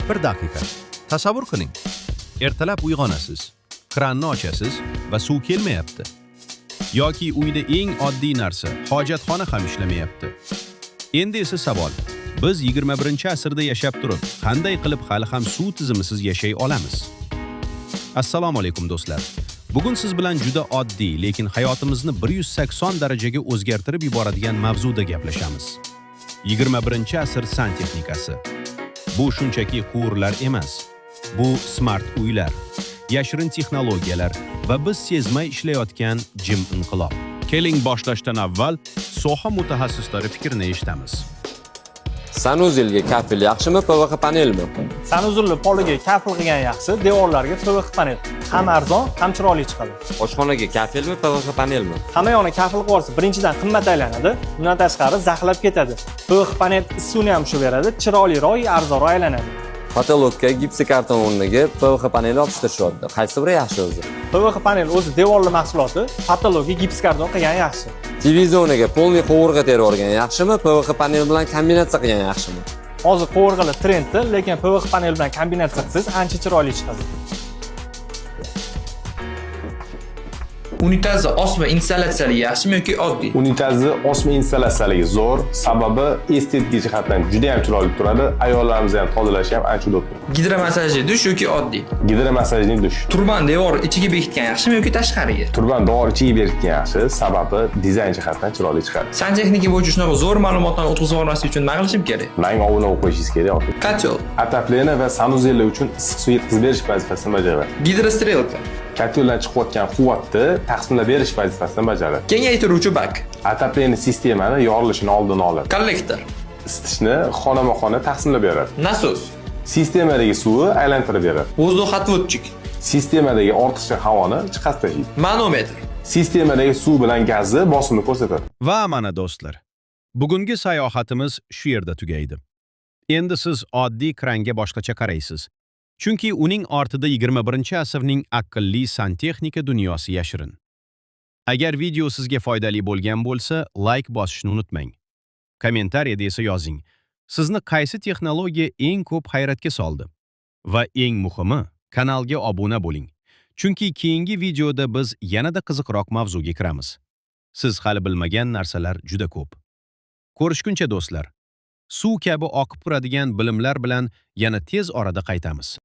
Bir daqiqa. Tasavvur qiling. Ertalab uyg'onasiz, kranni ochasiz va suv kelmayapti. Yoki uyda eng oddiy narsa, hojatxona ham ishlamayapti. Endi esa savol: biz 21-asrda yashab turib, qanday qilib hali ham suv tizimisiz yashay olamiz? Assalomu alaykum do'stlar. Bugun siz bilan juda oddiy, lekin hayotimizni 180 darajaga o'zgartirib yuboradigan mavzuda gaplashamiz. 21-asr santexnikasi. Bu shunchaki quvurlar emas. Bu smart uylar, yashirin texnologiyalar va biz sezmay ishlayotgan jim inqilob. Keling boshlashdan avval soha mutaxassislari fikrini eshitamiz. Sanuzilga kafel yaxshimi, PVX panelmi? Sanuzilli poliga kafel qilgan yaxshi, devorlarga PVX panel. Ham arzon, ham chiroyli chiqadi. Oshxonaga kafelmi, PVX panelmi? Hamma yog'ini kafel qilib olsa, birinchidan qimmat aylanadi, undan tashqari zaxlab ketadi. PVX panel issuvni ham shu beradi, chiroyliroq, arzonroq aylanadi. Patologga gipsikarton o'rniga PVX panel yopishtirishyapti. Qaysi biri yaxshi o'zi? PVX panel o'zi devorli mahsuloti, patologga gipskarton qilgan yaxshi. TV zoniga polniy qovurg'a terib olgan yaxshimi, PVX panel bilan kombinatsiya qilgan yaxshimi? Hozir qovurg'alar trendda, lekin PVX panel bilan kombinatsiya qilsangiz ancha chiroyli chiqadi. Unitazni osma installatsiyaligi yaxshimi yoki oddiy? Unitazni osma installatsiyaligi zo'r, sababi estetik jihatdan juda ham chiroyli turadi. Ayollarimizni ham tozalashi ham ancha udobli. Gidromassajli dush yoki oddiy? Gidromassajli dush. Turban devor ichiga bekitgan yaxshimi yoki tashqariga? Turban devor ichiga berkitgan yaxshi, sababi dizayn jihatdan chiroyli chiqadi. Santexnika bo'yicha shunaqa zo'r ma'lumotlarni o'tkazib olmaslik uchun nima qilishim kerak? Menga obuna bo'lib qo'yishingiz kerak. Kotel, Atapleni va sanuzellar uchun issiq suv yetkazib berish vazifasini bajaradi. gidrostrelka, Koteldan chiqayotgan quvvatni taqsimlab berish vazifasini bajaradi. kengaytiruvchi bak, Atapleni sistemani yorilishini oldini oladi. kollektor, Isitishni xonama-xona taqsimlab beradi. nasos, Sistemadagi suvni aylantirib beradi. воздухотводчик, Sistemadagi ortiqcha havoni chiqarib tashlaydi. manometr. Sistemadagi suv bilan gazni bosimni ko'rsatadi. Va mana do'stlar, bugungi sayohatimiz shu yerda tugaydi. Endi siz oddiy kranga boshqacha qaraysiz. Chunki uning ortida 21-asrning aqlli santexnika dunyosi yashirin. Agar video sizga foydali bo'lgan bo'lsa, like bosishni unutmang. Kommentariyada esa yozing: sizni qaysi texnologiya eng ko'p hayratga soldi? Va eng muhimi, kanalga obuna bo'ling. Chunki keyingi videoda biz yanada qiziqroq mavzuga kiramiz. Siz hali bilmagan narsalar juda ko'p. Ko'rishguncha do'stlar, suv kabi oqib turadigan bilimlar bilan yana tez orada qaytamiz.